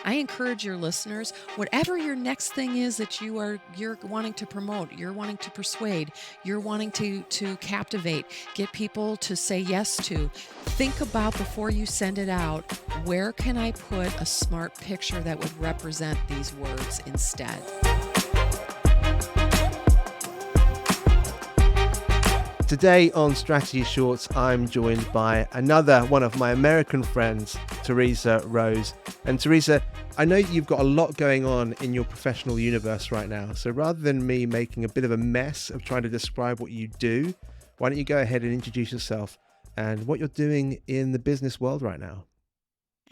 I encourage your listeners, whatever your next thing is that you're wanting to promote, you're wanting to persuade, you're wanting to captivate, get people to say yes to, think about before you send it out, where can I put a smart picture that would represent these words instead? Today on Strategy Shorts, I'm joined by another one of my American friends, Theresa Rose. And Theresa, I know you've got a lot going on in your professional universe right now. So rather than me making a bit of a mess of trying to describe what you do, why don't you go ahead and introduce yourself and what you're doing in the business world right now?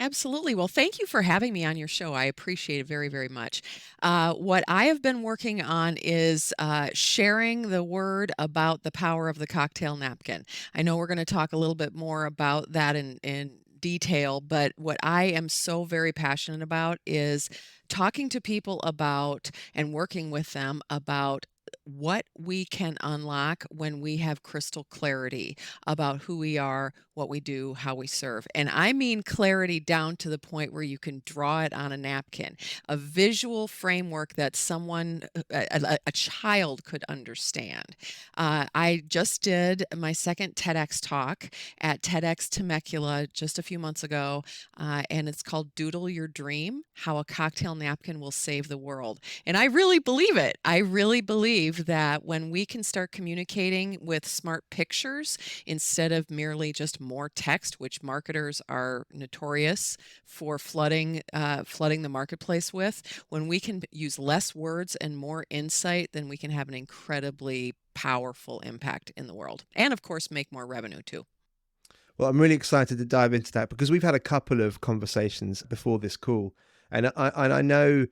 Absolutely. Well, thank you for having me on your show. I appreciate it very, very much. What I have been working on is sharing the word about the power of the cocktail napkin. I know we're going to talk a little bit more about that in detail, but what I am so very passionate about is talking to people about and working with them about what we can unlock when we have crystal clarity about who we are, what we do, how we serve. And I mean clarity down to the point where you can draw it on a napkin, a visual framework that a child could understand. I just did my second TEDx talk at TEDx Temecula just a few months ago, and it's called Doodle Your Dream, How a Cocktail Napkin Will Save the World. And I really believe it. I really believe that when we can start communicating with smart pictures instead of merely just more text, which marketers are notorious for flooding the marketplace with, when we can use less words and more insight, then we can have an incredibly powerful impact in the world. And of course, make more revenue too. Well, I'm really excited to dive into that because we've had a couple of conversations before this call. And I know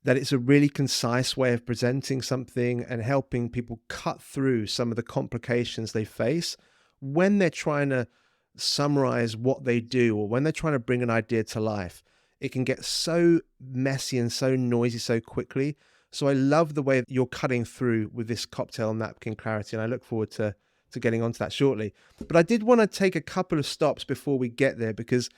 that it's a really concise way of presenting something and helping people cut through some of the complications they face when they're trying to summarize what they do or when they're trying to bring an idea to life. It can get so messy and so noisy so quickly. So I love the way that you're cutting through with this cocktail napkin clarity, and I look forward to getting onto that shortly. But I did want to take a couple of stops before we get there because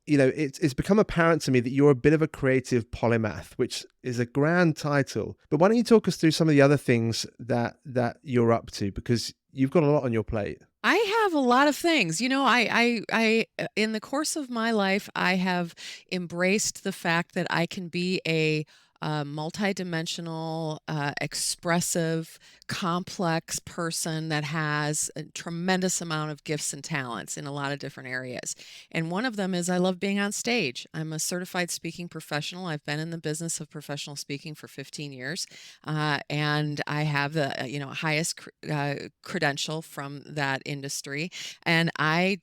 it's become apparent to me that you're a bit of a creative polymath, which is a grand title. But why don't you talk us through some of the other things that you're up to, because you've got a lot on your plate. I have a lot of things. In the course of my life, I have embraced the fact that I can be a multidimensional, expressive, complex person that has a tremendous amount of gifts and talents in a lot of different areas. And one of them is I love being on stage. I'm a certified speaking professional. I've been in the business of professional speaking for 15 years, and I have the highest credential from that industry. And I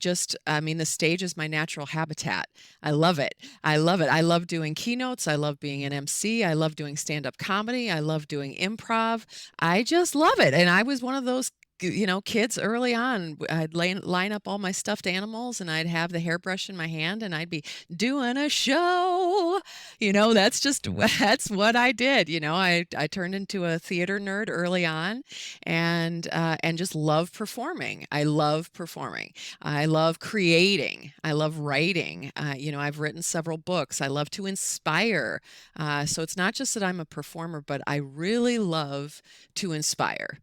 mean, the stage is my natural habitat. I love it. I love it. I love doing keynotes. I love being an MC. I love doing stand-up comedy. I love doing improv. I just love it. And I was one of those kids early on. I'd line up all my stuffed animals and I'd have the hairbrush in my hand and I'd be doing a show. That's what I did. I turned into a theater nerd early on and just love performing. I love performing. I love creating. I love writing. I've written several books. I love to inspire. So it's not just that I'm a performer, but I really love to inspire.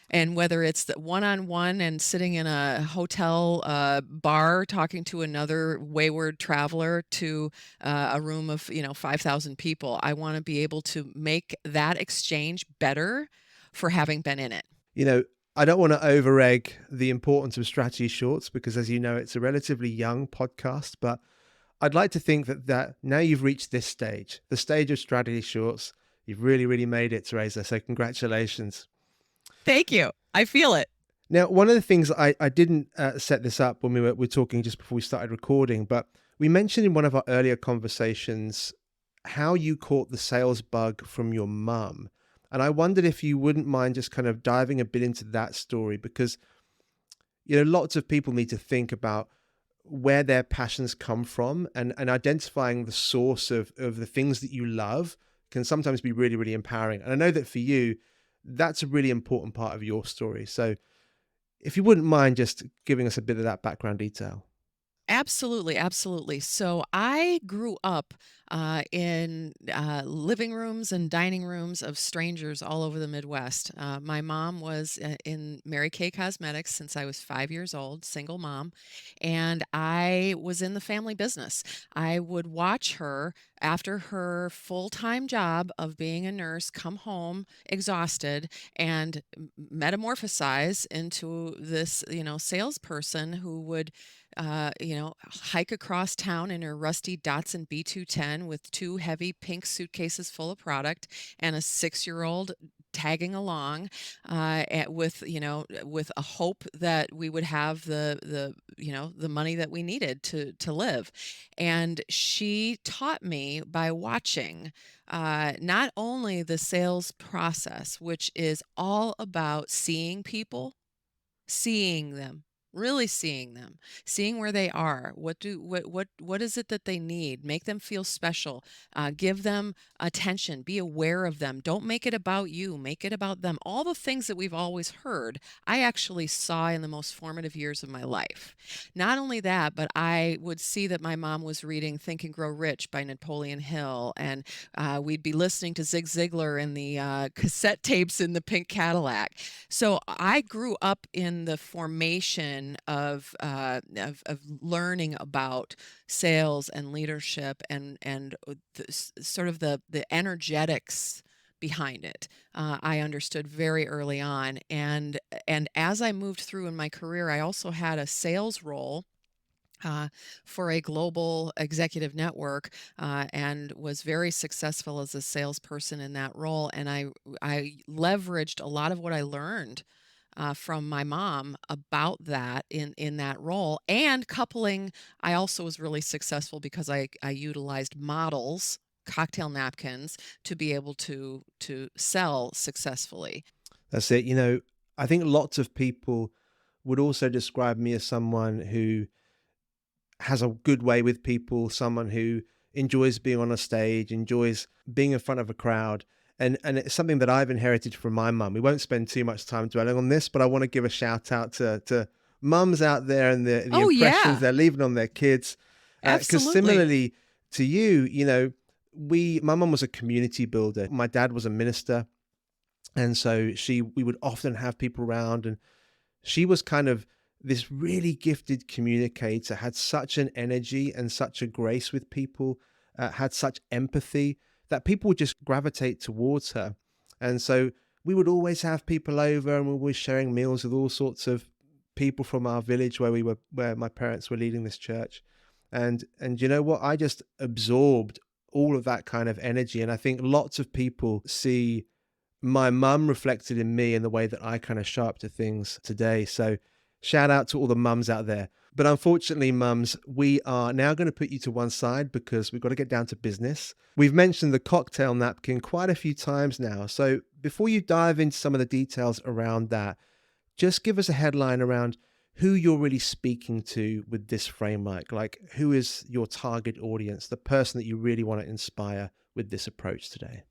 And whether it's the one-on-one and sitting in a hotel bar talking to another wayward traveler to a room of 5,000 people, I want to be able to make that exchange better for having been in it. I don't want to over-egg the importance of strategy shorts because, as you know, it's a relatively young podcast, but I'd like to think that now you've reached this stage, the stage of strategy shorts, you've really, really made it, Theresa. So congratulations. Thank you. I feel it. Now, one of the things I didn't set this up when we were talking just before we started recording, but we mentioned in one of our earlier conversations how you caught the sales bug from your mum. And I wondered if you wouldn't mind just kind of diving a bit into that story, because, lots of people need to think about where their passions come from, and identifying the source of the things that you love can sometimes be really, really empowering. And I know that for you, that's a really important part of your story. So if you wouldn't mind just giving us a bit of that background detail. Absolutely, absolutely. So I grew up in living rooms and dining rooms of strangers all over the Midwest. My mom was in Mary Kay Cosmetics since I was 5 years old, single mom, and I was in the family business. I would watch her after her full-time job of being a nurse come home exhausted and metamorphosize into this, salesperson who would hike across town in her rusty Datsun B210 with two heavy pink suitcases full of product and a 6-year-old tagging along with a hope that we would have the money that we needed to live. And she taught me by watching not only the sales process, which is all about seeing people, seeing them, really seeing them, seeing where they are. What is it that they need? Make them feel special. Give them attention. Be aware of them. Don't make it about you. Make it about them. All the things that we've always heard, I actually saw in the most formative years of my life. Not only that, but I would see that my mom was reading Think and Grow Rich by Napoleon Hill, and we'd be listening to Zig Ziglar in the cassette tapes in the pink Cadillac. So I grew up in the formation of learning about sales and leadership and sort of the energetics behind it. I understood very early on, and as I moved through in my career, I also had a sales role uh, for a global executive network, and was very successful as a salesperson in that role. And I leveraged a lot of what I learned from my mom about that in that role, and coupling. I also was really successful because I utilized models, cocktail napkins, to be able to sell successfully. That's it. You know, I think lots of people would also describe me as someone who has a good way with people, someone who enjoys being on a stage, enjoys being in front of a crowd. And it's something that I've inherited from my mum. We won't spend too much time dwelling on this, but I want to give a shout out to mums out there and the Oh impressions yeah, they're leaving on their kids. Because absolutely. similarly to you, you know, my mum was a community builder. My dad was a minister. And so we would often have people around, and she was kind of this really gifted communicator, had such an energy and such a grace with people, had such empathy that people would just gravitate towards her. And so we would always have people over, and we were sharing meals with all sorts of people from our village where my parents were leading this church. And you know what? I just absorbed all of that kind of energy. And I think lots of people see my mum reflected in me in the way that I kind of show up to things today. So shout out to all the mums out there. But unfortunately, mums, we are now going to put you to one side because we've got to get down to business. We've mentioned the cocktail napkin quite a few times now. So before you dive into some of the details around that, just give us a headline around who you're really speaking to with this framework. Like, who is your target audience, the person that you really want to inspire with this approach today?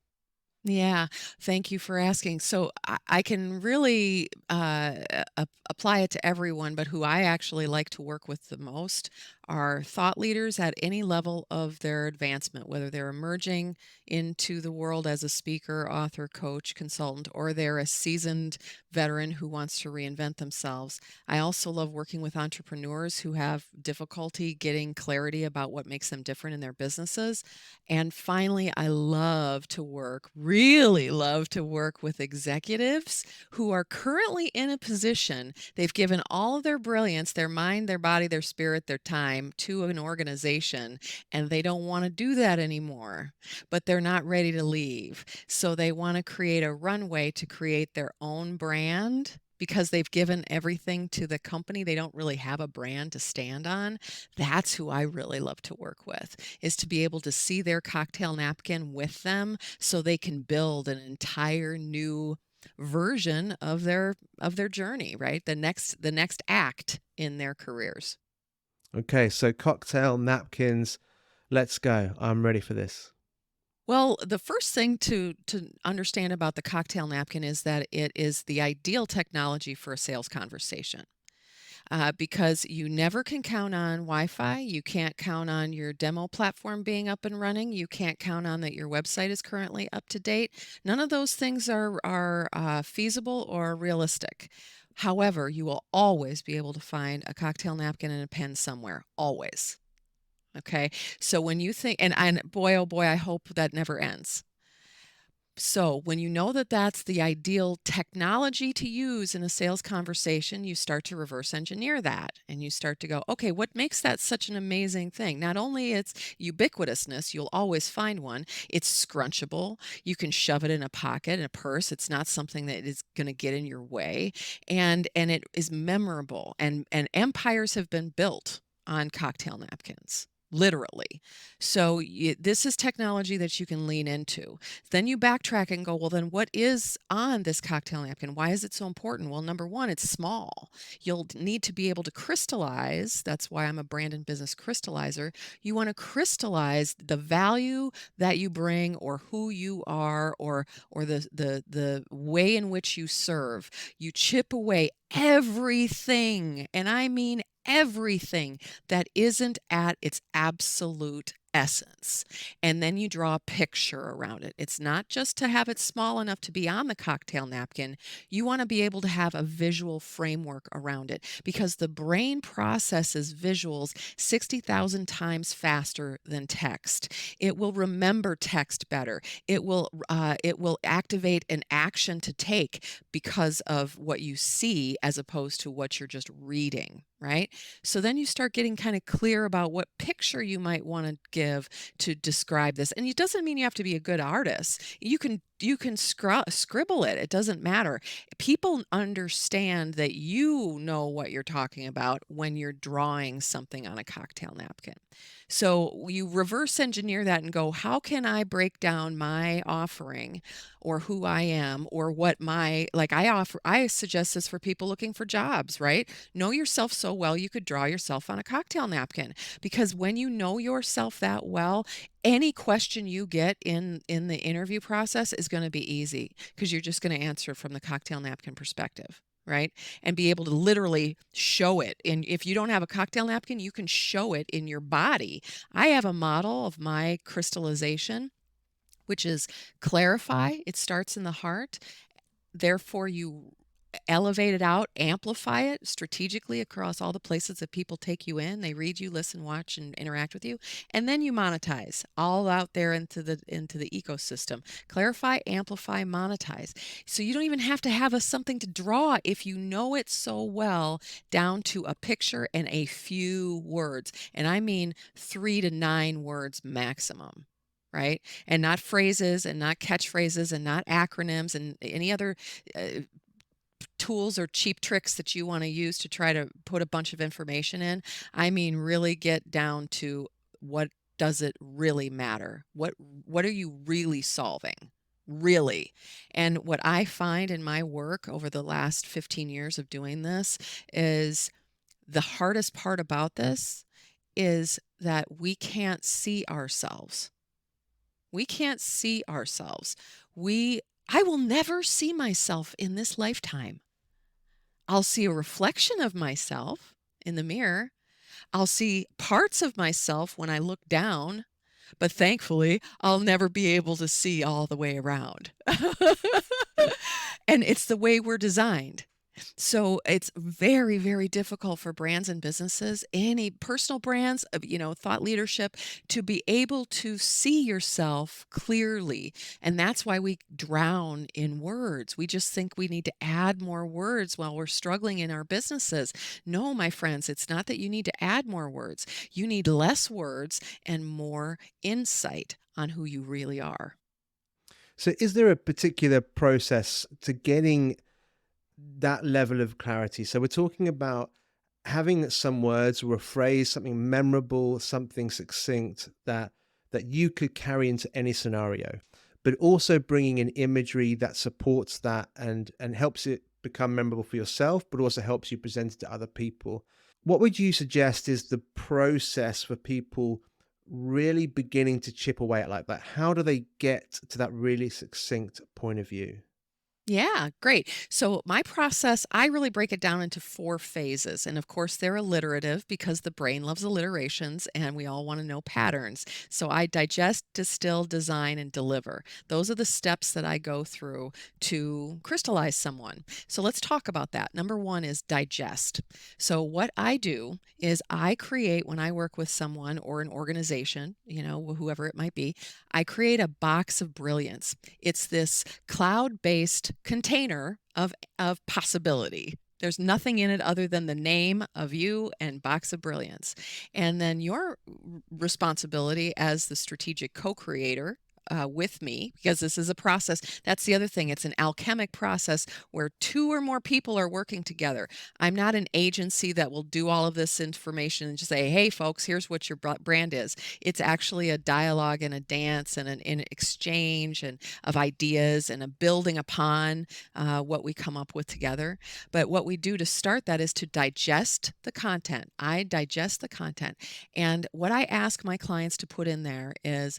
Yeah, thank you for asking. So I can really apply it to everyone, but who I actually like to work with the most are thought leaders at any level of their advancement, whether they're emerging into the world as a speaker, author, coach, consultant, or they're a seasoned veteran who wants to reinvent themselves. I also love working with entrepreneurs who have difficulty getting clarity about what makes them different in their businesses. And finally, I love to work, really love to work with executives who are currently in a position, they've given all of their brilliance, their mind, their body, their spirit, their time to an organization, and they don't want to do that anymore, but they're not ready to leave. So they want to create a runway to create their own brand. Because they've given everything to the company, they don't really have a brand to stand on. That's who I really love to work with, is to be able to see their cocktail napkin with them so they can build an entire new version of their journey, right? The next act in their careers. Okay, so cocktail napkins. Let's go. I'm ready for this. Well, the first thing to understand about the cocktail napkin is that it is the ideal technology for a sales conversation. because you never can count on Wi-Fi. You can't count on your demo platform being up and running. You can't count on that your website is currently up to date. None of those things are feasible or realistic. However, you will always be able to find a cocktail napkin and a pen somewhere, always. Okay. So when you think, and boy, oh boy, I hope that never ends. So when you know that that's the ideal technology to use in a sales conversation, you start to reverse engineer that and you start to go, okay, what makes that such an amazing thing? Not only its ubiquitousness, you'll always find one, it's scrunchable. You can shove it in a pocket, in a purse. It's not something that is going to get in your way. And it is memorable. And empires have been built on cocktail napkins. Literally. So this is technology that you can lean into. Then you backtrack and go, well, then what is on this cocktail napkin? Why is it so important? Well, number one, it's small. You'll need to be able to crystallize. That's why I'm a brand and business crystallizer. You want to crystallize the value that you bring or who you are or the way in which you serve. You chip away everything, and I mean everything that isn't at its absolute essence. And then you draw a picture around it. It's not just to have it small enough to be on the cocktail napkin. You want to be able to have a visual framework around it because the brain processes visuals 60,000 times faster than text. It will remember text better. It will activate an action to take because of what you see as opposed to what you're just reading, right? So then you start getting kind of clear about what picture you might want to give to describe this. And it doesn't mean you have to be a good artist. You can scribble it. It doesn't matter. People understand that you know what you're talking about when you're drawing something on a cocktail napkin. So you reverse engineer that and go, how can I break down my offering or who I am or what my, like I suggest this for people looking for jobs, right? Know yourself so well you could draw yourself on a cocktail napkin because when you know yourself that well, any question you get in the interview process is going to be easy because you're just going to answer from the cocktail napkin perspective, right? And be able to literally show it. And if you don't have a cocktail napkin, you can show it in your body. I have a model of my crystallization, which is clarify. It starts in the heart. Therefore, you elevate it out, amplify it strategically across all the places that people take you in. They read you, listen, watch, and interact with you. And then you monetize all out there into the ecosystem. Clarify, amplify, monetize. So you don't even have to have something to draw if you know it so well down to a picture and a few words. And I mean 3 to 9 words maximum. Right? And not phrases and not catchphrases and not acronyms and any other uh, tools or cheap tricks that you want to use to try to put a bunch of information in. I mean, really get down to what does it really matter? What are you really solving? Really. And what I find in my work over the last 15 years of doing this is the hardest part about this is that we can't see ourselves. We can't see ourselves. I will never see myself in this lifetime. I'll see a reflection of myself in the mirror. I'll see parts of myself when I look down, but thankfully, I'll never be able to see all the way around. And it's the way we're designed. So it's very, very difficult for brands and businesses, any personal brands, thought leadership, to be able to see yourself clearly. And that's why we drown in words. We just think we need to add more words while we're struggling in our businesses. No, my friends, it's not that you need to add more words. You need less words and more insight on who you really are. So, is there a particular process to getting that level of clarity? So, we're talking about having some words or a phrase, something memorable, something succinct that you could carry into any scenario, but also bringing in imagery that supports that and helps it become memorable for yourself, but also helps you present it to other people. What would you suggest is the process for people really beginning to chip away at like that? How do they get to that really succinct point of view? Yeah, great. So, my process, I really break it down into 4 phases. And of course, they're alliterative because the brain loves alliterations and we all want to know patterns. So, I digest, distill, design, and deliver. Those are the steps that I go through to crystallize someone. So, let's talk about that. Number 1 is digest. So, what I do is I create, when I work with someone or an organization, whoever it might be, I create a box of brilliance. It's this cloud-based container of possibility. There's nothing in it other than the name of you and box of brilliance. And then your responsibility as the strategic co-creator with me, because this is a process. That's the other thing. It's an alchemic process where 2 or more people are working together. I'm not an agency that will do all of this information and just say, hey, folks, here's what your brand is. It's actually a dialogue and a dance and an exchange and of ideas and a building upon what we come up with together. But what we do to start that is to digest the content. I digest the content. And what I ask my clients to put in there is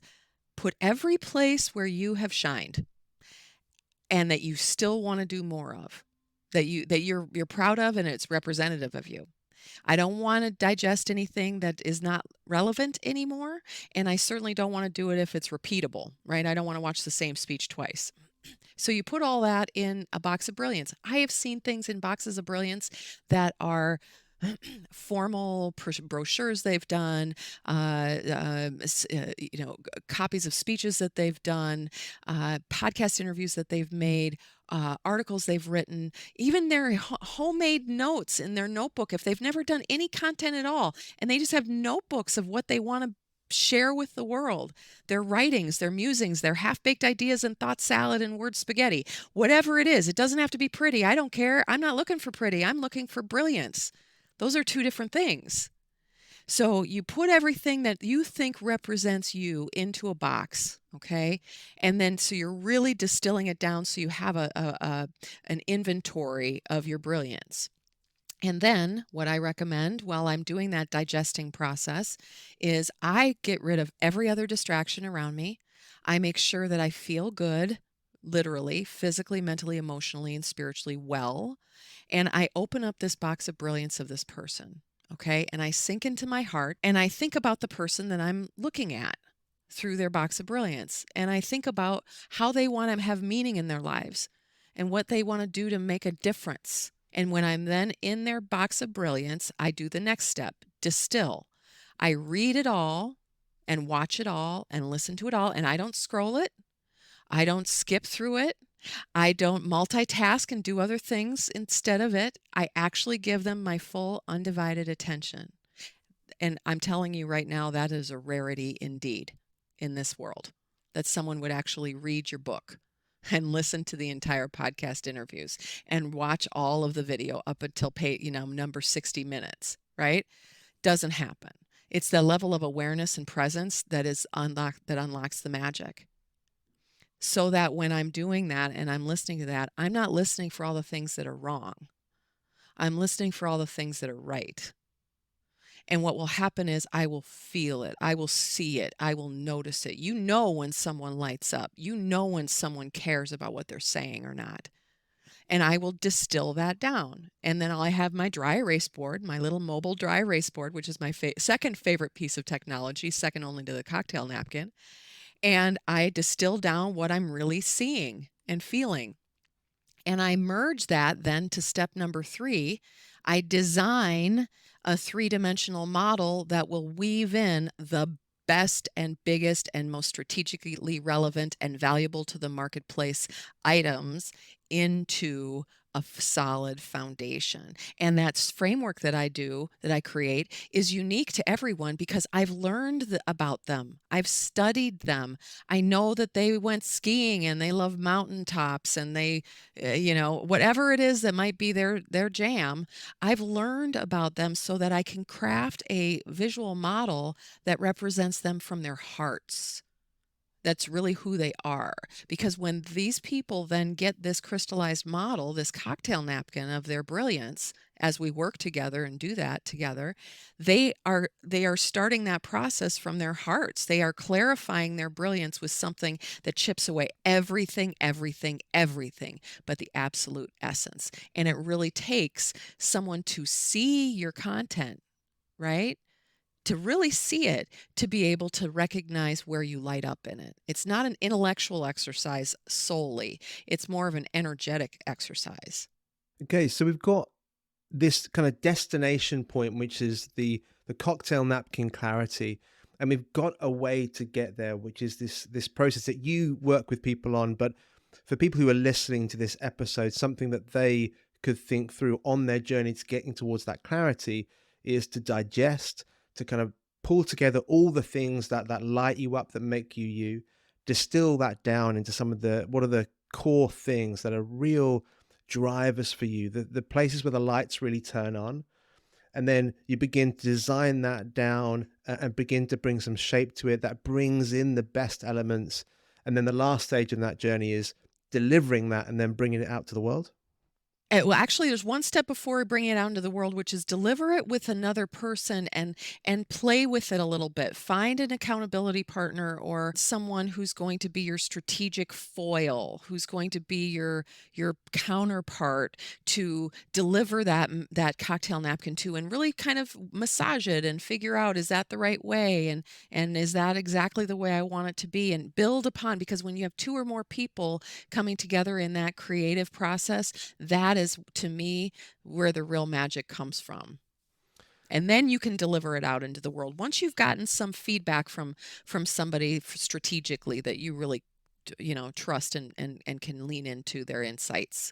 put every place where you have shined and that you still want to do more of, that you're proud of and it's representative of you. I don't want to digest anything that is not relevant anymore, and I certainly don't want to do it if it's repeatable, right? I don't want to watch the same speech twice. So you put all that in a box of brilliance. I have seen things in boxes of brilliance that are formal brochures they've done, copies of speeches that they've done, podcast interviews that they've made, articles they've written, even their homemade notes in their notebook. If they've never done any content at all, and they just have notebooks of what they want to share with the world, their writings, their musings, their half-baked ideas and thought salad and word spaghetti, whatever it is. It doesn't have to be pretty. I don't care. I'm not looking for pretty. I'm looking for brilliance. Those are 2 different things. So you put everything that you think represents you into a box, okay? And then so you're really distilling it down so you have an inventory of your brilliance. And then what I recommend while I'm doing that digesting process is I get rid of every other distraction around me. I make sure that I feel good, literally, physically, mentally, emotionally, and spiritually well. And I open up this box of brilliance of this person. Okay. And I sink into my heart and I think about the person that I'm looking at through their box of brilliance. And I think about how they want to have meaning in their lives and what they want to do to make a difference. And when I'm then in their box of brilliance, I do the next step, distill. I read it all and watch it all and listen to it all. And I don't scroll it. I don't skip through it. I don't multitask and do other things instead of it. I actually give them my full undivided attention. And I'm telling you right now, that is a rarity indeed in this world, that someone would actually read your book and listen to the entire podcast interviews and watch all of the video up until number 60 minutes, right? Doesn't happen. It's the level of awareness and presence that unlocks the magic. So that when I'm doing that and I'm listening to that, I'm not listening for all the things that are wrong. I'm listening for all the things that are right. And what will happen is I will feel it. I will see it. I will notice it. You know when someone lights up. You know when someone cares about what they're saying or not. And I will distill that down. And then I'll have my dry erase board, my little mobile dry erase board, which is my second favorite piece of technology, second only to the cocktail napkin. And I distill down what I'm really seeing and feeling. And I merge that then to step number 3. I design a 3-dimensional model that will weave in the best and biggest and most strategically relevant and valuable to the marketplace items into a solid foundation. And that framework that I create is unique to everyone because I've learned about them. I've studied them. I know that they went skiing and they love mountaintops and they whatever it is that might be their jam. I've learned about them so that I can craft a visual model that represents them from their hearts. That's really who they are. Because when these people then get this crystallized model, this cocktail napkin of their brilliance as we work together and do that together, they are starting that process from their hearts. They are clarifying their brilliance with something that chips away everything, everything, everything, but the absolute essence. And it really takes someone to see your content, right? To really see it, to be able to recognize where you light up in it. It's not an intellectual exercise solely, it's more of an energetic exercise. Okay, so we've got this kind of destination point, which is the cocktail napkin clarity, and we've got a way to get there, which is this process that you work with people on. But for people who are listening to this episode, something that they could think through on their journey to getting towards that clarity is to digest, to kind of pull together all the things that light you up, that make you you, distill that down into some of the what are the core things that are real drivers for you, the places where the lights really turn on. And then you begin to design that down and begin to bring some shape to it that brings in the best elements. And then the last stage in that journey is delivering that and then bringing it out to the world. Well, actually, there's one step before bringing it out into the world, which is deliver it with another person and play with it a little bit. Find an accountability partner or someone who's going to be your strategic foil, who's going to be your counterpart to deliver that cocktail napkin to, and really kind of massage it and figure out, is that the right way, and is that exactly the way I want it to be, and build upon, because when you have two or more people coming together in that creative process, that is, to me, where the real magic comes from. And then you can deliver it out into the world once you've gotten some feedback from somebody strategically that you really trust and can lean into their insights.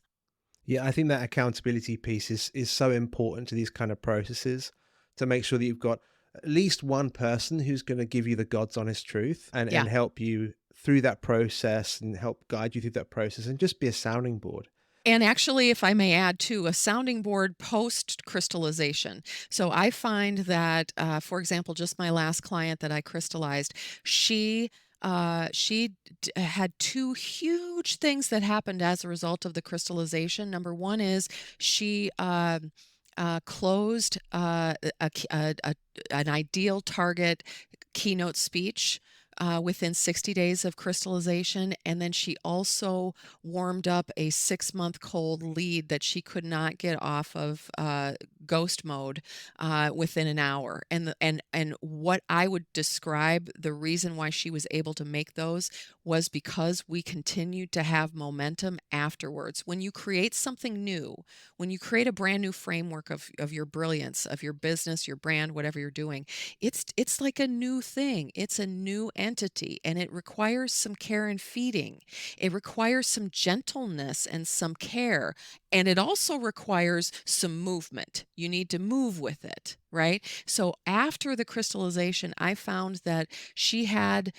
Yeah, I think that accountability piece is so important to these kind of processes, to make sure that you've got at least one person who's going to give you the God's honest truth Yeah. and help you through that process and help guide you through that process and just be a sounding board. And actually, if I may add too, a sounding board post crystallization. So I find that, for example, just my last client that I crystallized, she had two huge things that happened as a result of the crystallization. Number one is she closed an ideal target keynote speech within 60 days of crystallization. And then she also warmed up a 6-month cold lead that she could not get off of ghost mode within an hour. And what I would describe the reason why she was able to make those was because we continued to have momentum afterwards. When you create something new, when you create a brand new framework of your brilliance, of your business, your brand, whatever you're doing, it's like a new thing. It's a new entity, and it requires some care and feeding. It requires some gentleness and some care, and it also requires some movement. You need to move with it, right? So after the crystallization, I found that she had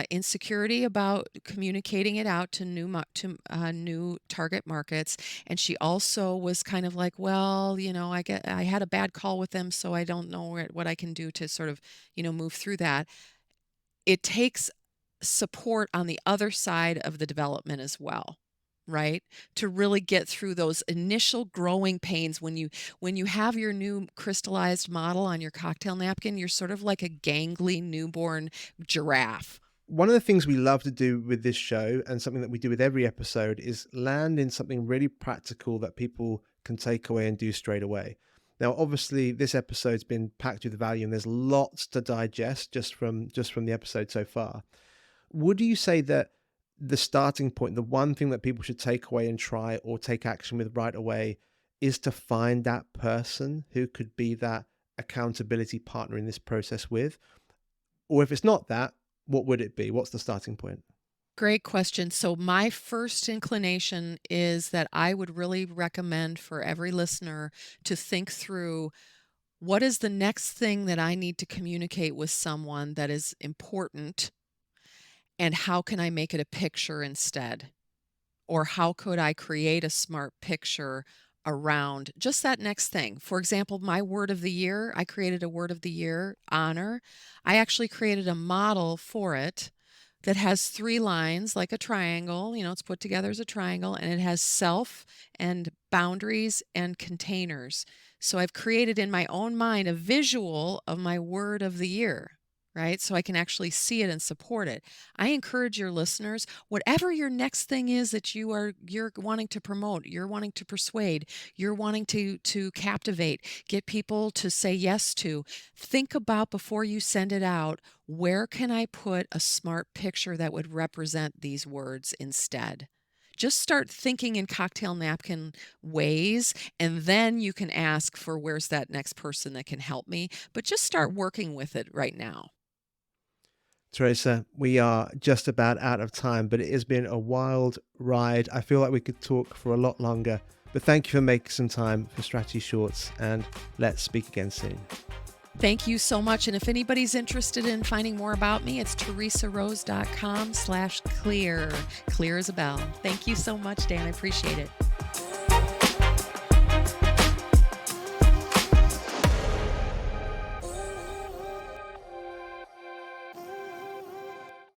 insecurity about communicating it out to new target markets, and she also was kind of like, well, I had a bad call with them, so I don't know what I can do to sort of move through that. It takes support on the other side of the development as well, right? To really get through those initial growing pains. When you have your new crystallized model on your cocktail napkin, you're sort of like a gangly newborn giraffe. One of the things we love to do with this show, and something that we do with every episode, is land in something really practical that people can take away and do straight away. Now, obviously, this episode's been packed with value, and there's lots to digest just from the episode so far. Would you say that the starting point, the one thing that people should take away and try or take action with right away, is to find that person who could be that accountability partner in this process with? Or if it's not that, what would it be? What's the starting point? Great question. So, my first inclination is that I would really recommend for every listener to think through, what is the next thing that I need to communicate with someone that is important, and how can I make it a picture instead? Or how could I create a smart picture around just that next thing? For example, my word of the year, I created a word of the year, honor. I actually created a model for it that has 3 lines like a triangle, it's put together as a triangle, and it has self and boundaries and containers. So I've created in my own mind a visual of my word of the year, right? So I can actually see it and support it. I encourage your listeners, whatever your next thing is that you're wanting to promote, you're wanting to persuade, you're wanting to captivate, get people to say yes to, think about before you send it out, where can I put a smart picture that would represent these words instead? Just start thinking in cocktail napkin ways, and then you can ask for where's that next person that can help me. But just start working with it right now. Teresa, we are just about out of time, but it has been a wild ride. I feel like we could talk for a lot longer, but thank you for making some time for Strategy Shorts, and let's speak again soon. Thank you so much. And if anybody's interested in finding more about me, it's theresarose.com/clear. Clear as a bell. Thank you so much, Dan. I appreciate it.